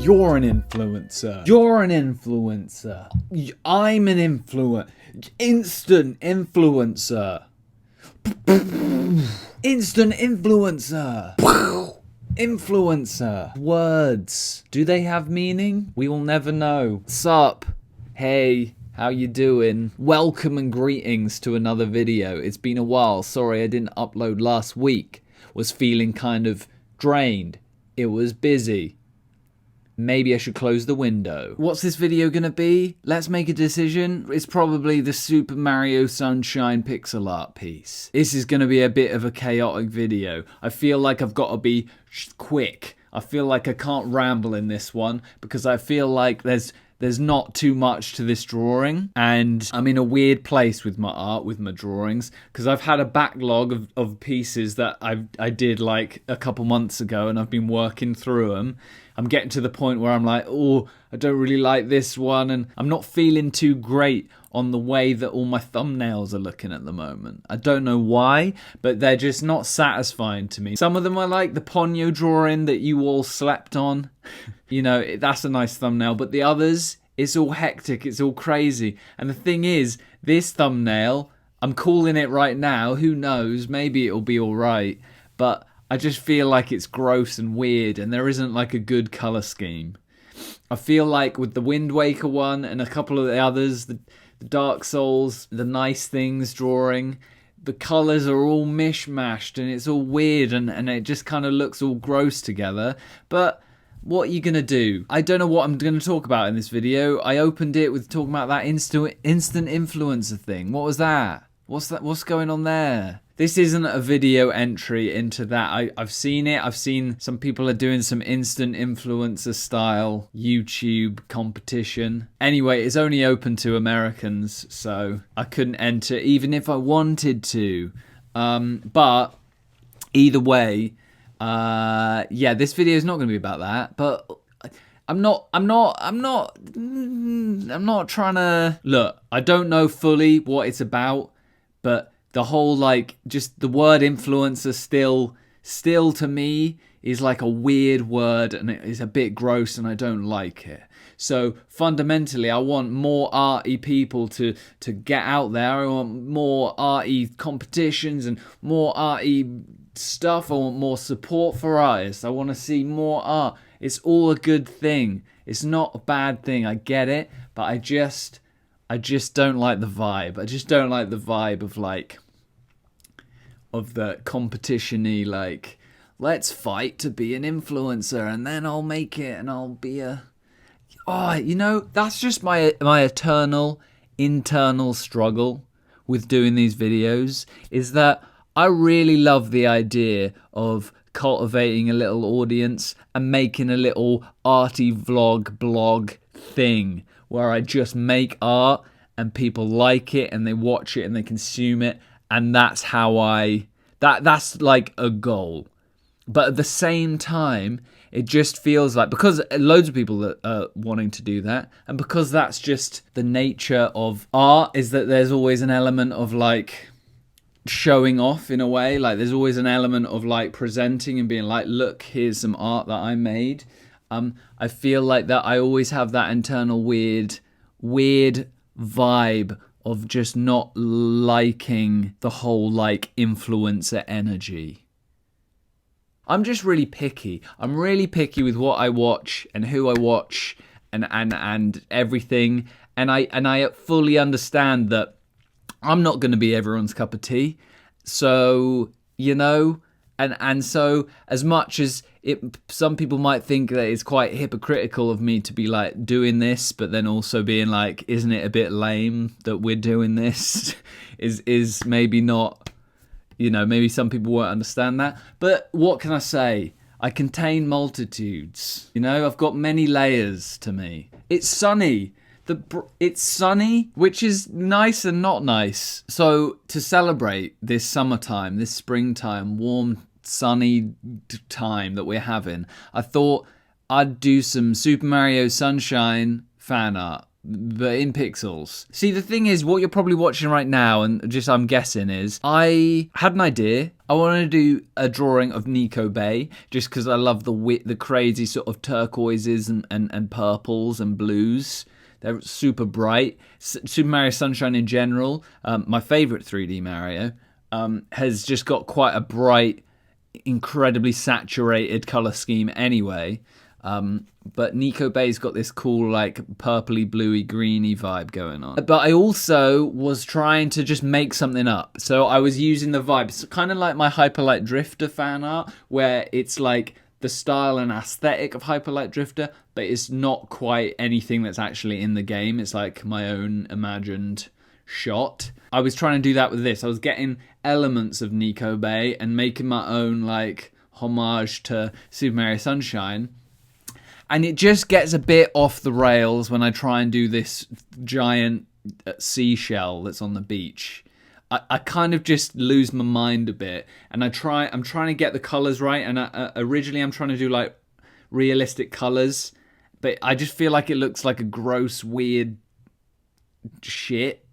You're an influencer. You're an influencer. I'm an influencer. Instant influencer. Instant influencer. Influencer. Words. Do they have meaning? We will never know. Sup? Hey. How you doing? Welcome and greetings to another video. It's been a while. Sorry I didn't upload last week. Was feeling kind of drained. It was busy. Maybe I should close the window. What's this video gonna be? Let's make a decision. It's probably the Super Mario Sunshine pixel art piece. This is gonna be a bit of a chaotic video. I feel like I've got to be quick. I feel like I can't ramble in this one because I feel like there's not too much to this drawing, and I'm in a weird place with my art, with my drawings, because I've had a backlog of pieces that I did like a couple months ago, and I've been working through them. I'm getting to the point where I'm like, oh, I don't really like this one, and I'm not feeling too great on the way that all my thumbnails are looking at the moment. I don't know why, but they're just not satisfying to me. Some of them are like the Ponyo drawing that you all slept on. You know, that's a nice thumbnail, but the others, it's all hectic, it's all crazy. And the thing is, this thumbnail, I'm calling it right now, who knows, maybe it'll be alright, but I just feel like it's gross and weird and there isn't like a good colour scheme. I feel like with the Wind Waker one and a couple of the others, the Dark Souls, the Nice Things drawing, the colours are all mishmashed and it's all weird and it just kind of looks all gross together. But what are you going to do? I don't know what I'm going to talk about in this video. I opened it with talking about that instant influencer thing. What was that? What's going on there? This isn't a video entry into that. I've seen it. I've seen some people are doing some instant influencer style YouTube competition. Anyway, it's only open to Americans, so I couldn't enter even if I wanted to. But either way, yeah, this video is not going to be about that. But I'm not trying to look. I don't know fully what it's about, but the whole, like, just the word influencer still to me is like a weird word and it is a bit gross and I don't like it. So fundamentally, I want more arty people to get out there. I want more arty competitions and more arty stuff. I want more support for artists. I want to see more art. It's all a good thing. It's not a bad thing. I get it, but I just don't like the vibe. I just don't like the vibe of like of the competition-y, like, let's fight to be an influencer and then I'll make it and I'll be a... Oh, you know, that's just my eternal internal struggle with doing these videos, is that I really love the idea of cultivating a little audience and making a little arty blog thing where I just make art and people like it and they watch it and they consume it, and that's how that's like a goal. But at the same time, it just feels like, because loads of people are wanting to do that, and because that's just the nature of art, is that there's always an element of like showing off in a way. Like there's always an element of like presenting and being like, look, here's some art that I made. I feel like that I always have that internal weird vibe of just not liking the whole like influencer energy. I'm just really picky. I'm really picky with what I watch and who I watch and everything. And I fully understand that I'm not going to be everyone's cup of tea. So, you know, and so as much as some people might think that it's quite hypocritical of me to be like doing this, but then also being like, isn't it a bit lame that we're doing this? is maybe not, you know, maybe some people won't understand that. But what can I say? I contain multitudes. You know, I've got many layers to me. It's sunny. It's sunny, which is nice and not nice. So to celebrate this summertime, this springtime, warm, sunny time that we're having, I thought I'd do some Super Mario Sunshine fan art but in pixels. See, the thing is, what you're probably watching right now, and just I'm guessing, is I had an idea. I wanted to do a drawing of Nico Bay, just because I love the crazy sort of turquoises and purples and blues. They're super bright. Super Mario Sunshine in general, my favourite 3D Mario, has just got quite a bright, incredibly saturated colour scheme anyway. But Nico Bay's got this cool, like, purpley, bluey, greeny vibe going on. But I also was trying to just make something up. So I was using the vibes, kind of like my Hyperlight Drifter fan art, where it's like the style and aesthetic of Hyperlight Drifter, but it's not quite anything that's actually in the game. It's like my own imagined shot. I was trying to do that with this. I was getting elements of Nico Bay and making my own, like, homage to Super Mario Sunshine. And it just gets a bit off the rails when I try and do this giant seashell that's on the beach. I kind of just lose my mind a bit, and I'm trying to get the colors right. And originally I'm trying to do like realistic colors, but I just feel like it looks like a gross, weird shit,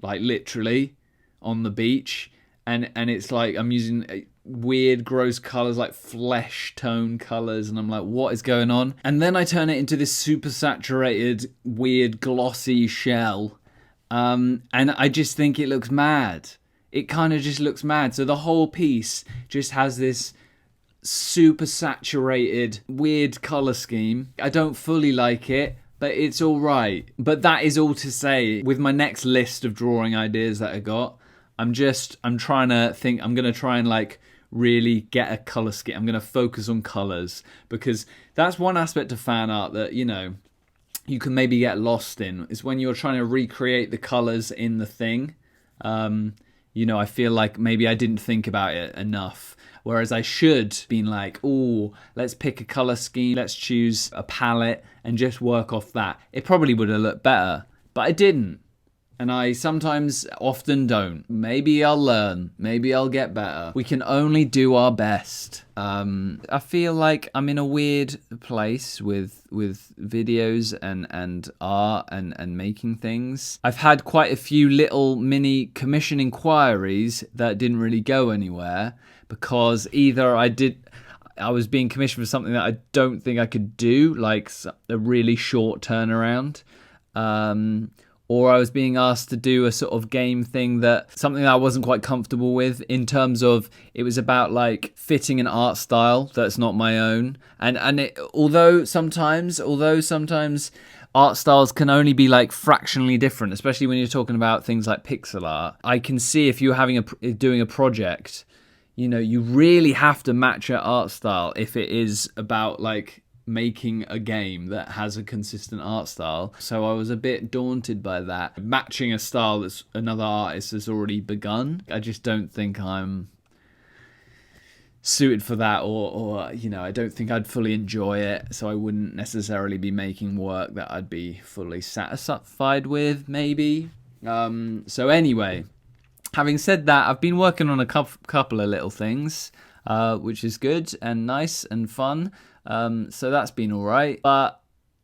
like literally on the beach. And it's like I'm using weird, gross colors, like flesh tone colors, and I'm like, what is going on? And then I turn it into this super saturated, weird, glossy shell, and I just think it looks mad. It kind of just looks mad. So the whole piece just has this super saturated, weird color scheme. I don't fully like it, but it's all right. But that is all to say, with my next list of drawing ideas that I got, I'm trying to think, I'm going to try and like really get a color scheme. I'm going to focus on colors, because that's one aspect of fan art that, you know, you can maybe get lost in, is when you're trying to recreate the colors in the thing. You know, I feel like maybe I didn't think about it enough. Whereas I should been like, oh, let's pick a color scheme, let's choose a palette and just work off that. It probably would have looked better, but I didn't. And I often don't. Maybe I'll learn. Maybe I'll get better. We can only do our best. I feel like I'm in a weird place with videos and art and making things. I've had quite a few little mini commission inquiries that didn't really go anywhere, because either I was being commissioned for something that I don't think I could do, like a really short turnaround. Or I was being asked to do a sort of game thing, something that I wasn't quite comfortable with, in terms of it was about like fitting an art style that's not my own. And although sometimes art styles can only be like fractionally different, especially when you're talking about things like pixel art. I can see if you're doing a project, you know, you really have to match your art style if it is about like making a game that has a consistent art style. So I was a bit daunted by that. Matching a style that another artist has already begun, I just don't think I'm suited for that, or you know, I don't think I'd fully enjoy it, so I wouldn't necessarily be making work that I'd be fully satisfied with, maybe. So anyway, having said that, I've been working on a couple of little things, which is good and nice and fun. So that's been all right. But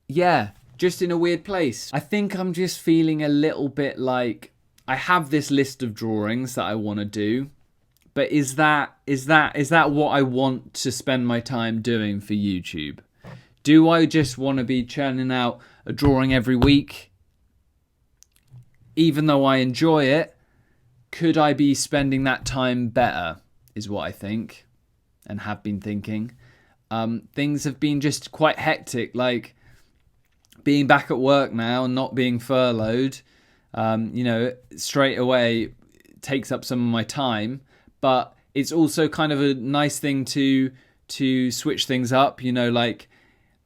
yeah, just in a weird place. I think I'm just feeling a little bit like I have this list of drawings that I want to do, but is that what I want to spend my time doing for YouTube? Do I just want to be churning out a drawing every week? Even though I enjoy it, could I be spending that time better, is what I think and have been thinking. Things have been just quite hectic, like being back at work now and not being furloughed, you know, straight away takes up some of my time, but it's also kind of a nice thing to switch things up, you know, like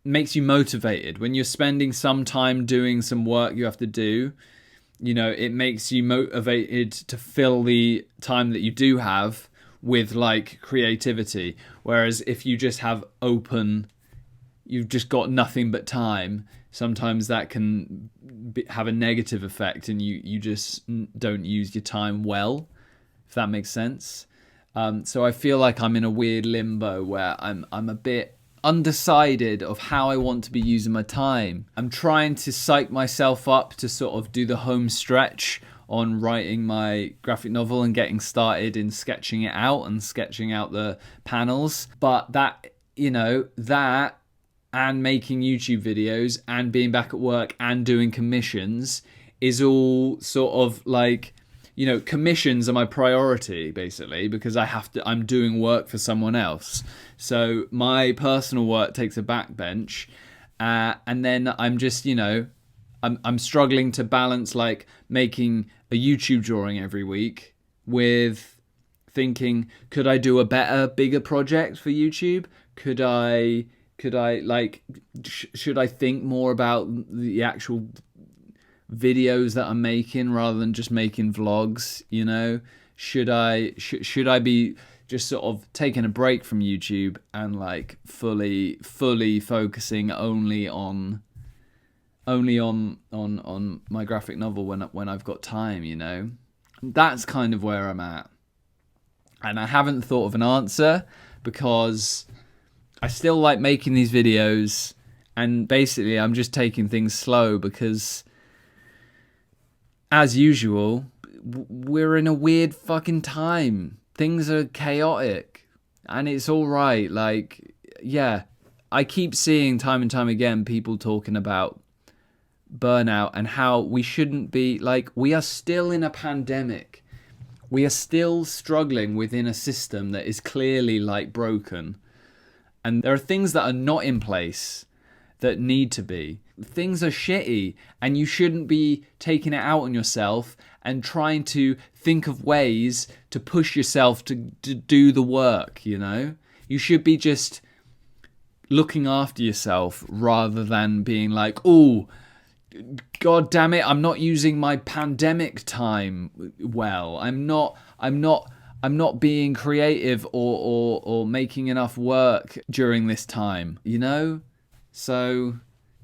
makes you motivated. When you're spending some time doing some work you have to do, you know, it makes you motivated to fill the time that you do have with like creativity. Whereas if you just you've just got nothing but time, sometimes that can have a negative effect, and you just don't use your time well, if that makes sense. So I feel like I'm in a weird limbo where I'm a bit undecided of how I want to be using my time. I'm trying to psych myself up to sort of do the home stretch on writing my graphic novel and getting started in sketching it out and sketching out the panels. But that, you know, that and making YouTube videos and being back at work and doing commissions is all sort of like, you know, commissions are my priority basically because I'm doing work for someone else. So my personal work takes a backbench, and then I'm just, you know, I'm struggling to balance like making a YouTube drawing every week with thinking, could I do a better, bigger project for YouTube? Could I like, should I think more about the actual videos that I'm making rather than just making vlogs, you know? Should I be just sort of taking a break from YouTube and like fully focusing only on my graphic novel when I've got time, you know? That's kind of where I'm at. And I haven't thought of an answer because I still like making these videos, and basically I'm just taking things slow because, as usual, we're in a weird fucking time. Things are chaotic, and it's all right. Like, yeah, I keep seeing time and time again people talking about burnout and how we shouldn't be, like, we are still in a pandemic. We are still struggling within a system that is clearly like broken. And there are things that are not in place that need to be. Things are shitty, and you shouldn't be taking it out on yourself and trying to think of ways to push yourself to do the work, you know? You should be just looking after yourself rather than being like, oh, God damn it, I'm not using my pandemic time well. I'm not being creative or making enough work during this time, you know? So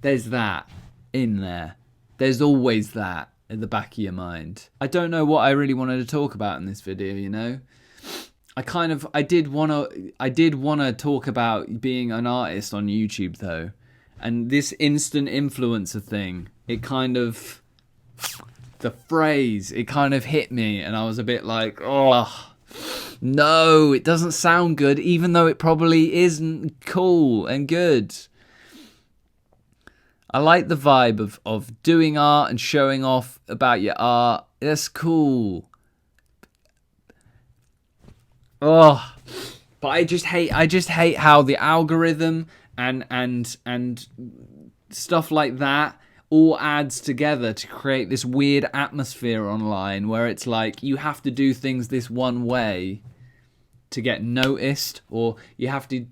there's that in there. There's always that at the back of your mind. I don't know what I really wanted to talk about in this video, you know? I did want to talk about being an artist on YouTube though. And this instant influencer thing, it kind of hit me, and I was a bit like, oh, no, it doesn't sound good, even though it probably isn't cool and good. I like the vibe of doing art and showing off about your art. That's cool. Oh, but I just hate how the algorithm and stuff like that all adds together to create this weird atmosphere online where it's like you have to do things this one way to get noticed, or you have to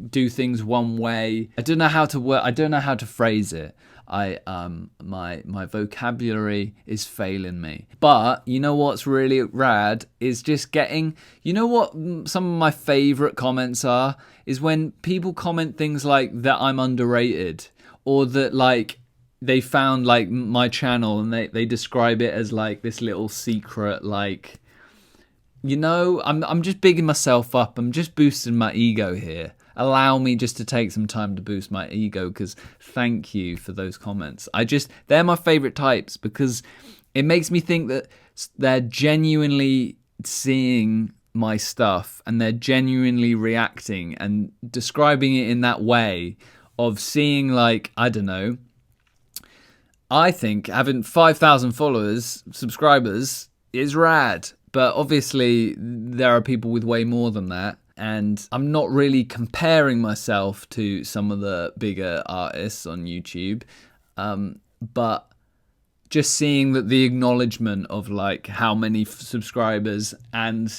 do things one way. I don't know how to phrase it. My vocabulary is failing me. But you know what's really rad is just getting, you know what some of my favorite comments are is when people comment things like that I'm underrated, or that like they found like my channel and they describe it as like this little secret, like, you know, I'm just bigging myself up. I'm just boosting my ego here. Allow me just to take some time to boost my ego, because thank you for those comments. They're my favorite types because it makes me think that they're genuinely seeing my stuff and they're genuinely reacting and describing it in that way of seeing, like, I don't know, I think having 5,000 subscribers is rad. But obviously there are people with way more than that. And I'm not really comparing myself to some of the bigger artists on YouTube. But just seeing that the acknowledgement of like how many subscribers and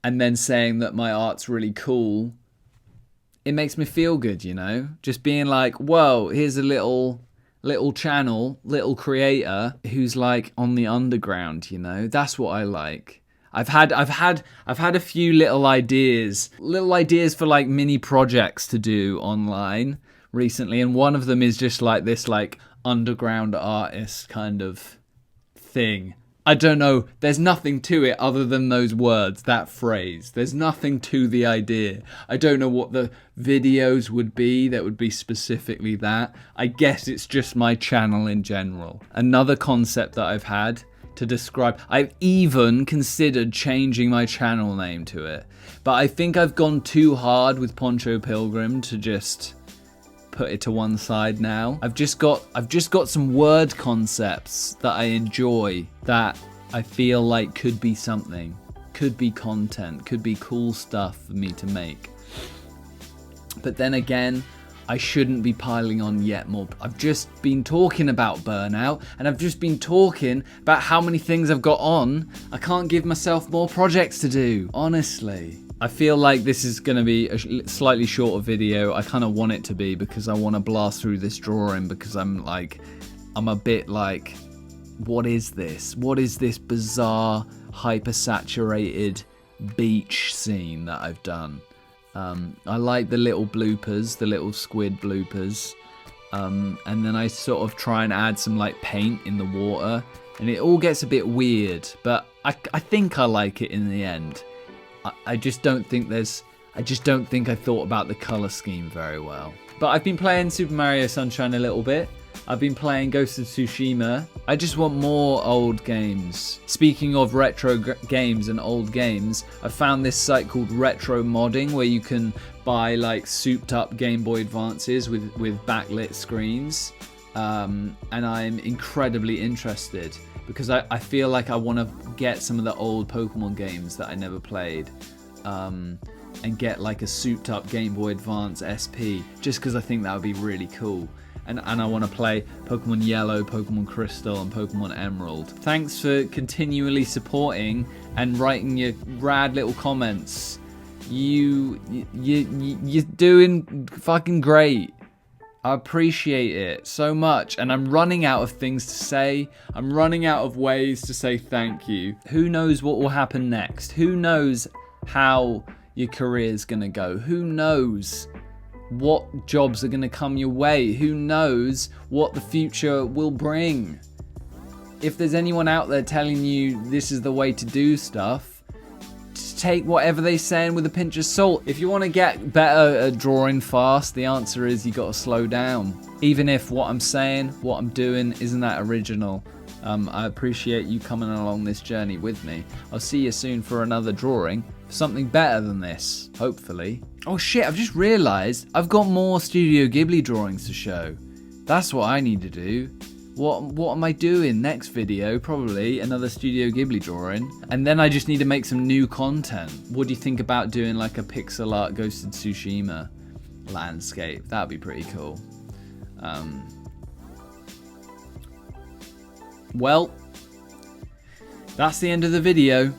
then saying that my art's really cool, it makes me feel good, you know? Just being like, whoa, here's a little channel, little creator who's like on the underground, you know? That's what I like. I've had a few little ideas for like mini projects to do online recently, and one of them is just like this like underground artist kind of thing. I don't know, there's nothing to it other than those words, that phrase. There's nothing to the idea. I don't know what the videos would be that would be specifically that. I guess it's just my channel in general. Another concept that I've had to describe, I've even considered changing my channel name to it, but I think I've gone too hard with Poncho Pilgrim to just put it to one side now. I've just got some word concepts that I enjoy that I feel like could be something, could be content, could be cool stuff for me to make. But then again, I shouldn't be piling on yet more. I've just been talking about Burnout, and I've just been talking about how many things I've got on. I can't give myself more projects to do, honestly. I feel like this is going to be a slightly shorter video. I kind of want it to be because I want to blast through this drawing because I'm a bit like, what is this? What is this bizarre, hyper-saturated beach scene that I've done? I like the little bloopers, the little squid bloopers. And then I sort of try and add some like paint in the water. And it all gets a bit weird, but I think I like it in the end. I just don't think I thought about the color scheme very well. But I've been playing Super Mario Sunshine a little bit. I've been playing Ghost of Tsushima. I just want more old games. Speaking of retro games and old games, I found this site called Retro Modding where you can buy like souped up Game Boy Advances with backlit screens. And I'm incredibly interested because I feel like I want to get some of the old Pokemon games that I never played and get like a souped up Game Boy Advance SP just because I think that would be really cool. And I want to play Pokemon Yellow, Pokemon Crystal, and Pokemon Emerald. Thanks for continually supporting and writing your rad little comments. You're doing fucking great. I appreciate it so much, and I'm running out of things to say. I'm running out of ways to say thank you. Who knows what will happen next? Who knows how your career's gonna go? Who knows what jobs are gonna come your way? Who knows what the future will bring? If there's anyone out there telling you this is the way to do stuff, take whatever they saying with a pinch of salt. If you want to get better at drawing fast, the answer is you got to slow down. Even if what I'm saying, what I'm doing isn't that original. I appreciate you coming along this journey with me. I'll see you soon for another drawing, for something better than this, hopefully. Oh shit, I've just realised I've got more Studio Ghibli drawings to show. That's what I need to do. What am I doing next video? Probably another Studio Ghibli drawing. And then I just need to make some new content. What do you think about doing like a pixel art Ghost of Tsushima landscape? That'd be pretty cool. Well, that's the end of the video.